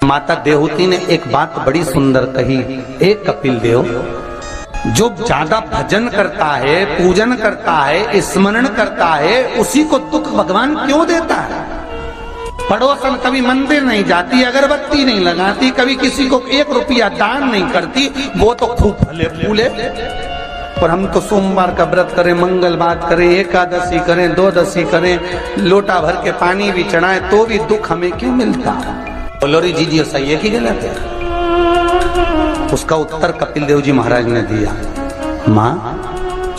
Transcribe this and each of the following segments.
माता देवहूति ने एक बात बड़ी सुंदर कही। एक कपिल देव जो ज्यादा भजन करता है, पूजन करता है, स्मरण करता है, उसी को दुख भगवान क्यों देता है? पड़ोसन कभी मंदिर नहीं जाती, अगरबत्ती नहीं लगाती, कभी किसी को 1 रुपया दान नहीं करती, वो तो खूब फले फूले। और हम तो सोमवार का व्रत करें, मंगलवार करें, एकादशी करें, द्वादशी करें, लोटा भर के पानी भी चढ़ाएं, तो भी दुख हमें क्यों मिलता है? बोलोरी जी सही है कि गलत है? उसका उत्तर कपिल देव जी महाराज ने दिया। मां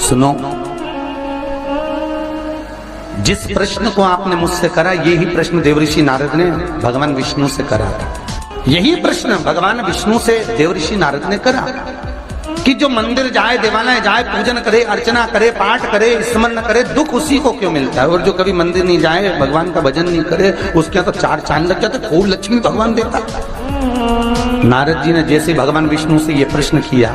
सुनो, जिस प्रश्न को आपने मुझसे करा, यही प्रश्न देवऋषि नारद ने भगवान विष्णु से करा था। यही प्रश्न भगवान विष्णु से देवऋषि नारद ने करा कि जो मंदिर जाए, देवालय जाए, पूजन करे, अर्चना करे, पाठ करे, स्मरण करे, दुख उसी को क्यों मिलता है? और जो कभी मंदिर नहीं जाए, भगवान का भजन नहीं करे, उसके तो 4 चांद लग जाते, खूब लक्ष्मी भगवान देता। नारद जी ने जैसे भगवान विष्णु से ये प्रश्न किया,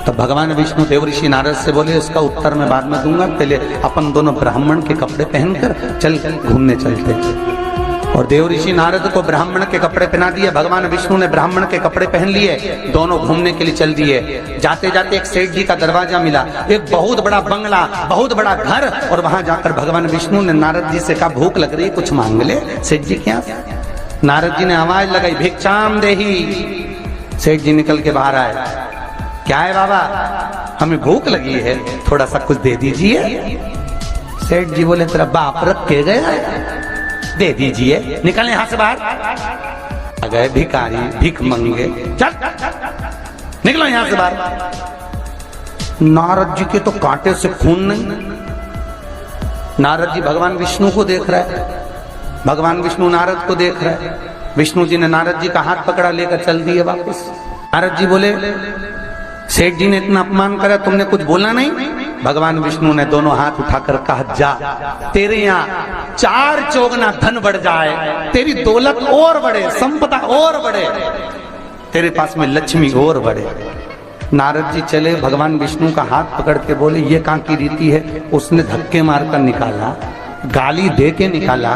तो भगवान विष्णु देवऋषि नारद से बोले, इसका उत्तर मैं बाद में दूंगा, पहले अपन दोनों ब्राह्मण के कपड़े पहनकर चल घूमने चलते। और देवऋषि नारद को ब्राह्मण के कपड़े पहना दिए, भगवान विष्णु ने ब्राह्मण के कपड़े पहन लिए, दोनों घूमने के लिए चल दिए। जाते जाते एक सेठ जी का दरवाजा मिला, एक बहुत बड़ा बंगला, बहुत बड़ा घर, और वहां जाकर भगवान विष्णु ने नारद जी से कहा, भूख लग रही है, कुछ मांग ले। सेठ जी क्या? नारद जी ने आवाज लगाई, भिक्षाम देही। सेठ जी निकल के बाहर आए, क्या है बाबा? हमें भूख लगी है, थोड़ा सा कुछ दे दीजिए। सेठ जी बोले, तेरा बाप रख के गया है, दे दीजिए। निकल यहां से बाहर। आ गए भिखारी, भीख मंगे, चल निकलो यहां से बाहर। नारद जी के तो कांटे से खून नहीं। नारद जी भगवान विष्णु को देख रहे हैं, भगवान विष्णु नारद को देख रहे हैं। विष्णु जी ने नारद जी का हाथ पकड़ा, लेकर चल दिए वापस। नारद जी बोले, सेठ जी ने इतना अपमान करा, तुमने कुछ बोला नहीं? भगवान विष्णु ने दोनों हाथ उठाकर कहा, जा, तेरे यहाँ 4 चौगुना धन बढ़ जाए, तेरी दौलत और बढ़े, संपदा और बढ़े, तेरे पास में लक्ष्मी और बढ़े। नारद जी चले, भगवान विष्णु का हाथ पकड़ के बोले, ये कहाँ की रीति है? उसने धक्के मारकर निकाला, गाली दे के निकाला,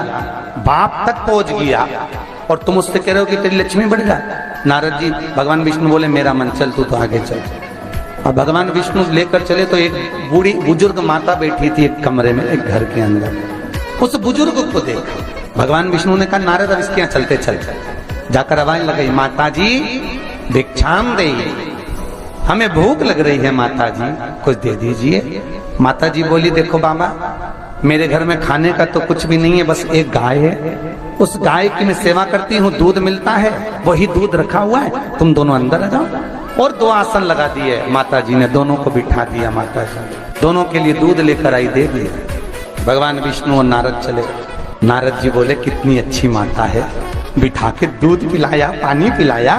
बाप तक पहुंच गया, और तुम उससे कह रहे हो कि तेरी लक्ष्मी बढ़ जाए। नारद जी भगवान विष्णु बोले, मेरा मन, चल तू तो आगे चल। और भगवान विष्णु लेकर चले तो एक बूढ़ी बुजुर्ग माता बैठी थी एक कमरे में, एक घर के अंदर। उस बुजुर्ग को देख भगवान विष्णु ने कहा, नारद अब इसके यहाँ चलते चलते। जाकर आवाज लगाई, माता जी भिक्षाम दे, हमें भूख लग रही है माता जी, कुछ दे दीजिए। माता जी बोली, देखो बाबा, मेरे घर में खाने का तो कुछ भी नहीं है, बस एक गाय है, उस गाय की मैं सेवा करती हूँ, दूध मिलता है, वही दूध रखा हुआ है, तुम दोनों अंदर आ जाओ। और 2 आसन लगा दिए माता जी ने, दोनों को बिठा दिया। माता जी दोनों के लिए दूध लेकर आई, दे दिया। भगवान विष्णु और नारद चले। नारद जी बोले, कितनी अच्छी माता है, बिठा के दूध पिलाया, पानी पिलाया,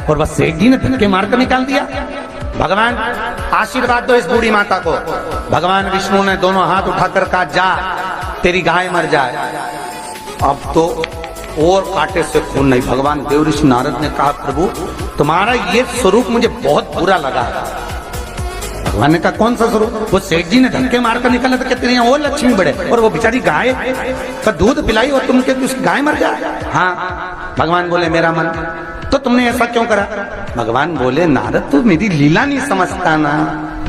और बस सेठ जी ने धक्के मारकर निकाल दिया। भगवान आशीर्वाद दो इस बूढ़ी माता को। भगवान विष्णु ने दोनों हाथ उठाकर कहा, जा, तेरी गाय मर जाए। अब तो और कांटे से खून नहीं। भगवान देवऋषि नारद ने कहा, प्रभु तुम्हारा ये स्वरूप मुझे बहुत बुरा लगा। भगवान ने कहा, कौन सा स्वरूप? वो सेठ जी ने धक्के मारकर निकला था, कहते हैं और लक्ष्मी बढ़े, और वो बेचारी गाय का दूध पिलाई और तुम कहते उसकी गाय मर जाए। हाँ। भगवान बोले, मेरा मन, तो तुमने ऐसा क्यों करा? भगवान बोले, नारद तू मेरी लीला नहीं समझता ना।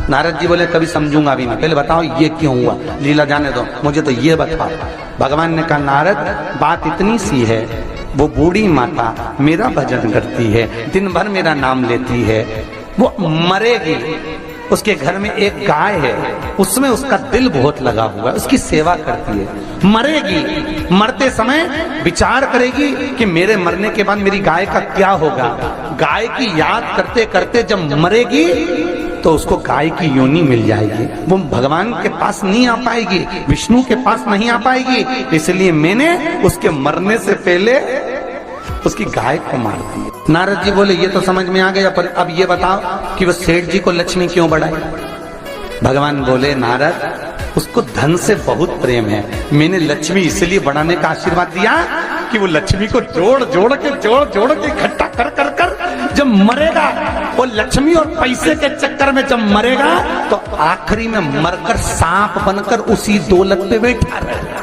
नारद जी बोले, कभी समझूंगा भी नहीं, पहले बताओ ये क्यों हुआ, लीला जाने दो, मुझे तो ये बताओ। भगवान ने कहा, नारद बात इतनी सी है, वो बूढ़ी माता मेरा भजन करती है, दिन भर मेरा नाम लेती है, वो मरेगी, उसके घर में एक गाय है, उसमें उसका दिल बहुत लगा हुआ है, उसकी सेवा करती है, मरेगी, मरते समय विचार करेगी कि मेरे मरने के बाद मेरी गाय का क्या होगा। गाय की याद करते करते जब मरेगी तो उसको गाय की योनि मिल जाएगी, वो भगवान के पास नहीं आ पाएगी, विष्णु के पास नहीं आ पाएगी, इसलिए मैंने उसके मरने से पहले उसकी गाय को मार दी। नारद जी बोले, ये तो समझ में आ गया, पर अब ये बताओ कि वो सेठ जी को लक्ष्मी क्यों बढ़ाई? भगवान बोले, नारद उसको धन से बहुत प्रेम है, मैंने लक्ष्मी इसलिए बढ़ाने का आशीर्वाद दिया कि वो लक्ष्मी को जोड़ जोड़ के इकट्ठा कर कर कर जब मरेगा, वो लक्ष्मी और पैसे के चक्कर में जब मरेगा तो आखिरी में मरकर सांप बनकर उसी दौलत पे बैठा रहेगा।